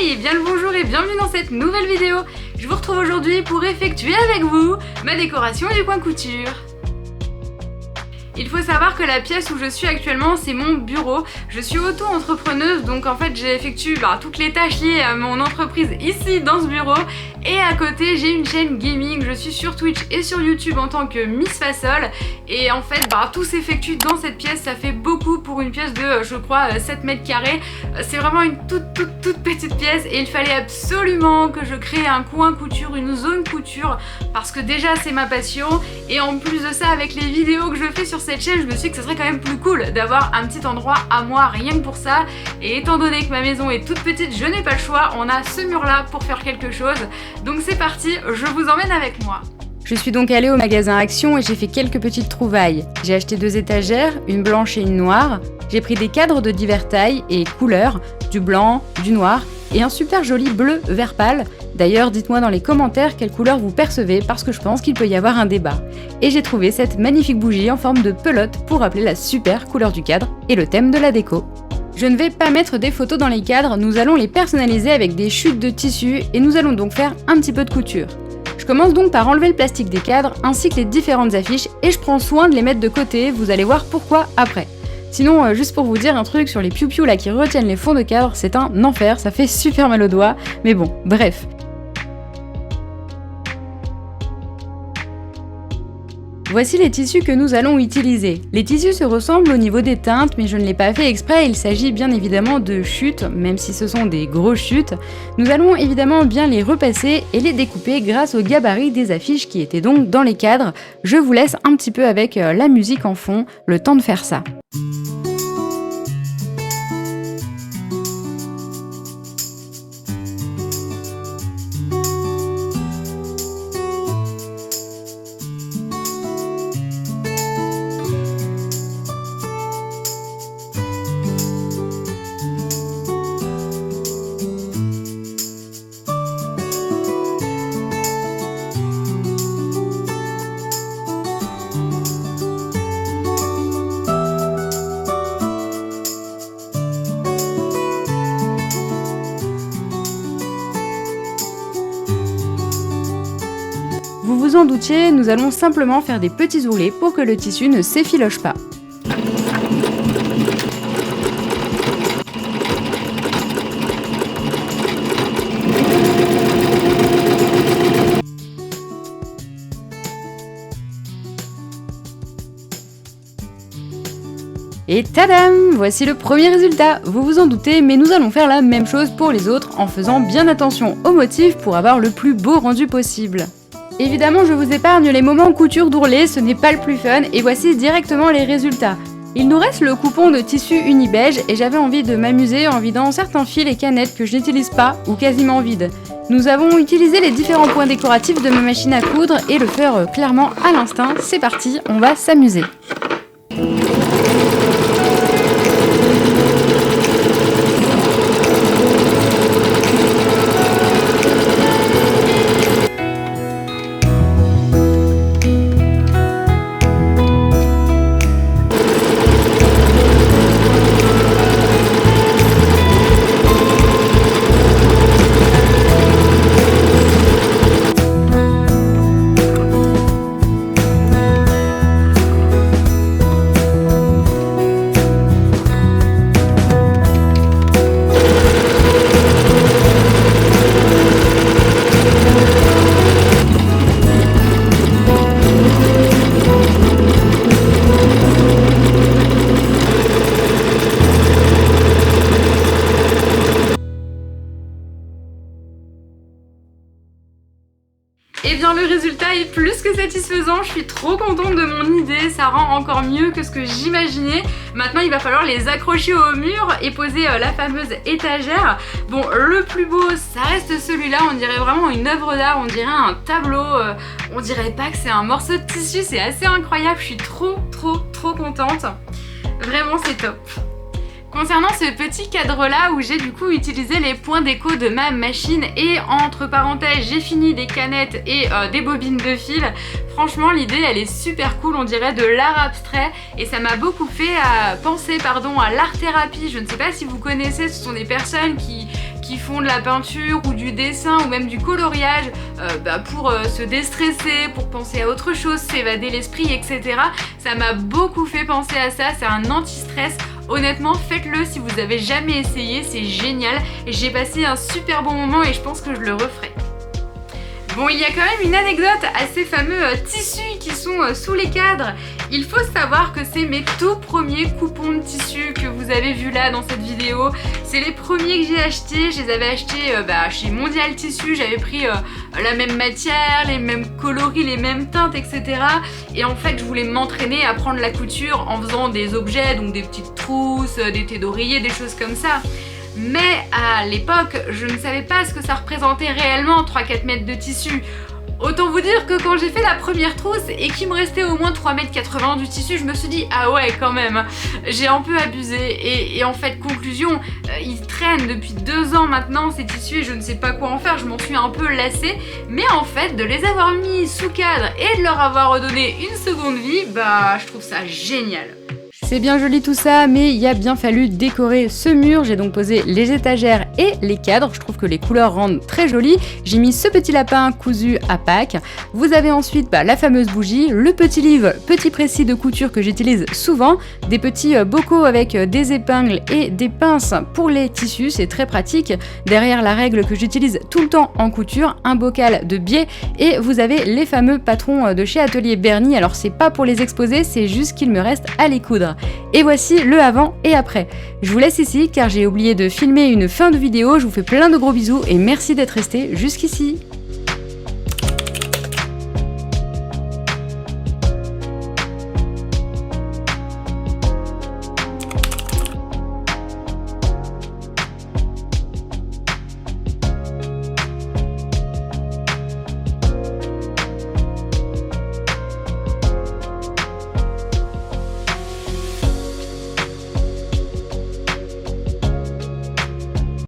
Hey, bien le bonjour et bienvenue dans cette nouvelle vidéo. Je vous retrouve aujourd'hui pour effectuer avec vous ma décoration du coin couture. Il faut savoir que la pièce où je suis actuellement, c'est mon bureau. Je suis auto-entrepreneuse, donc en fait j'effectue toutes les tâches liées à mon entreprise ici dans ce bureau. Et à côté, j'ai une chaîne gaming, je suis sur Twitch et sur YouTube en tant que Miss Fasol. Et en fait, tout s'effectue dans cette pièce, ça fait beaucoup pour une pièce de, je crois, 7 mètres carrés. C'est vraiment une toute petite pièce et il fallait absolument que je crée un coin couture, une zone couture, parce que déjà c'est ma passion. Et en plus de ça, avec les vidéos que je fais sur cette chaîne, je me suis dit que ce serait quand même plus cool d'avoir un petit endroit à moi rien que pour ça. Et étant donné que ma maison est toute petite, je n'ai pas le choix, on a ce mur là pour faire quelque chose. Donc c'est parti, je vous emmène avec moi. Je suis donc allée au magasin Action et j'ai fait quelques petites trouvailles. J'ai acheté 2 étagères, une blanche et une noire. J'ai pris des cadres de diverses tailles et couleurs, du blanc, du noir et un super joli bleu vert pâle. D'ailleurs, dites-moi dans les commentaires quelle couleur vous percevez parce que je pense qu'il peut y avoir un débat. Et j'ai trouvé cette magnifique bougie en forme de pelote pour rappeler la super couleur du cadre et le thème de la déco. Je ne vais pas mettre des photos dans les cadres, nous allons les personnaliser avec des chutes de tissu et nous allons donc faire un petit peu de couture. Je commence donc par enlever le plastique des cadres ainsi que les différentes affiches et je prends soin de les mettre de côté, vous allez voir pourquoi après. Sinon, juste pour vous dire un truc sur les piou-piou là qui retiennent les fonds de cadre, c'est un enfer, ça fait super mal aux doigts, mais bon, bref. Voici les tissus que nous allons utiliser. Les tissus se ressemblent au niveau des teintes, mais je ne l'ai pas fait exprès, il s'agit bien évidemment de chutes, même si ce sont des grosses chutes. Nous allons évidemment bien les repasser et les découper grâce au gabarit des affiches qui étaient donc dans les cadres. Je vous laisse un petit peu avec la musique en fond, le temps de faire ça. Vous vous en doutiez, nous allons simplement faire des petits ourlets pour que le tissu ne s'effiloche pas. Et tadam! Voici le premier résultat. Vous vous en doutez, mais nous allons faire la même chose pour les autres en faisant bien attention aux motifs pour avoir le plus beau rendu possible. Évidemment, je vous épargne les moments couture d'ourlet, ce n'est pas le plus fun, et voici directement les résultats. Il nous reste le coupon de tissu uni-beige et j'avais envie de m'amuser en vidant certains fils et canettes que je n'utilise pas ou quasiment vides. Nous avons utilisé les différents points décoratifs de ma machine à coudre et le faire clairement à l'instinct. C'est parti, on va s'amuser. Et bien le résultat est plus que satisfaisant, je suis trop contente de mon idée, ça rend encore mieux que ce que j'imaginais. Maintenant il va falloir les accrocher au mur et poser la fameuse étagère. Bon, le plus beau ça reste celui-là, on dirait vraiment une œuvre d'art, on dirait un tableau, on dirait pas que c'est un morceau de tissu, c'est assez incroyable, je suis trop contente. Vraiment c'est top. Concernant ce petit cadre là où j'ai du coup utilisé les points déco de ma machine et entre parenthèses j'ai fini des canettes et des bobines de fil, franchement l'idée elle est super cool, on dirait de l'art abstrait et ça m'a beaucoup fait penser à l'art thérapie. Je ne sais pas si vous connaissez, ce sont des personnes qui qui font de la peinture ou du dessin ou même du coloriage pour se déstresser, pour penser à autre chose, s'évader l'esprit, etc. Ça m'a beaucoup fait penser à ça, c'est un anti-stress. Honnêtement, faites-le si vous avez jamais essayé, c'est génial. Et j'ai passé un super bon moment et je pense que je le referai. Bon, il y a quand même une anecdote à ces fameux tissus qui sont sous les cadres. Il faut savoir que c'est mes tout premiers coupons de tissu que vous avez vu là dans cette vidéo. C'est les premiers que j'ai achetés. Je les avais achetés chez Mondial Tissu. J'avais pris la même matière, les mêmes coloris, les mêmes teintes, etc. Et en fait, je voulais m'entraîner à prendre la couture en faisant des objets, donc des petites trousses, des thés d'oreiller, des choses comme ça. Mais à l'époque, je ne savais pas ce que ça représentait réellement 3-4 mètres de tissu. Autant vous dire que quand j'ai fait la première trousse et qu'il me restait au moins 3,80 m du tissu, je me suis dit ah ouais quand même, j'ai un peu abusé. Et en fait, conclusion, ils traînent depuis 2 ans maintenant ces tissus et je ne sais pas quoi en faire, je m'en suis un peu lassée. Mais en fait, de les avoir mis sous cadre et de leur avoir redonné une seconde vie, je trouve ça génial. C'est bien joli tout ça, mais il a bien fallu décorer ce mur. J'ai donc posé les étagères et les cadres. Je trouve que les couleurs rendent très joli. J'ai mis ce petit lapin cousu à Pâques. Vous avez ensuite la fameuse bougie, le petit livre, petit précis de couture que j'utilise souvent, des petits bocaux avec des épingles et des pinces pour les tissus, c'est très pratique. Derrière la règle que j'utilise tout le temps en couture, un bocal de biais et vous avez les fameux patrons de chez Atelier Bernie. Alors c'est pas pour les exposer, c'est juste qu'il me reste à les coudre. Et voici le avant et après. Je vous laisse ici car j'ai oublié de filmer une fin de vidéo. Je vous fais plein de gros bisous et merci d'être resté jusqu'ici.